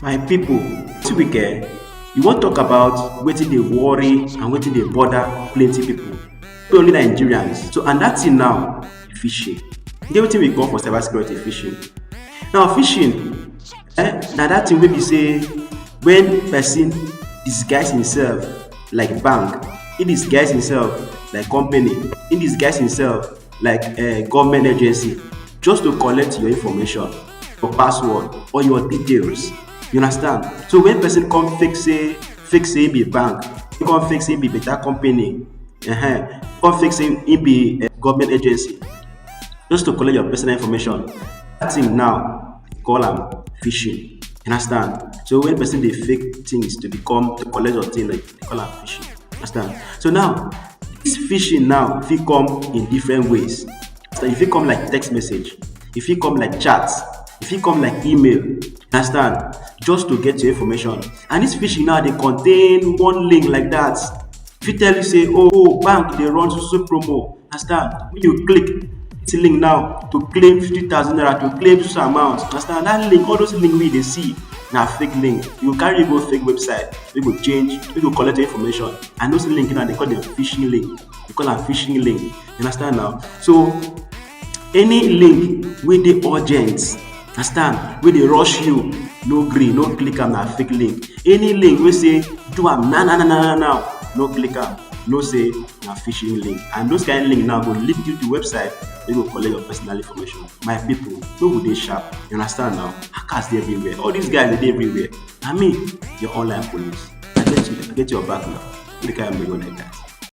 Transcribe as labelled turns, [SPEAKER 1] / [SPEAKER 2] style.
[SPEAKER 1] My people, this week you wan talk about wetin dey worry and wetin dey bother plenty people, not only Nigerians. So and that thing now, phishing. E get wetin we call for cybersecurity phishing. Now phishing na that thing wey be say when person disguise himself like bank, he disguise himself like company, he disguise himself like government agency just to collect your information, your password or your details. You understand? So when person come fake say he be bank, he come fake say he be better company, come fake say he be government agency just to collect your personal information. That thing now call am phishing. You understand? So when person dey fake things to collect your thing, like, they call am phishing. Understand? So now this phishing now fit come in different ways. So if it come like text message, if it come like chat, if it come like email, understand? Just to get your information. And this phishing now they contain one link like that. If it tell you say, oh bank they run so promo, understand? When you click this link now to claim 50,000 naira, to claim this amount, understand? That link, all those links we they see now fake link. You carry go fake website, we go change, we go collect your information. And those link now they call them phishing link. They call them phishing link. You understand now? So any link wey dey urgent, understand, wey dey rush you, no gree, no click am, na fake link. Any link wey say do am now, no click am, no say na phishing link. And those kind of link now go lead you to website wey go collect your personal information. My people, no go dey sharp. You understand now? Hackers dey everywhere. All these guys dey everywhere. Na me, your online police. I get your back now. Look at me like that.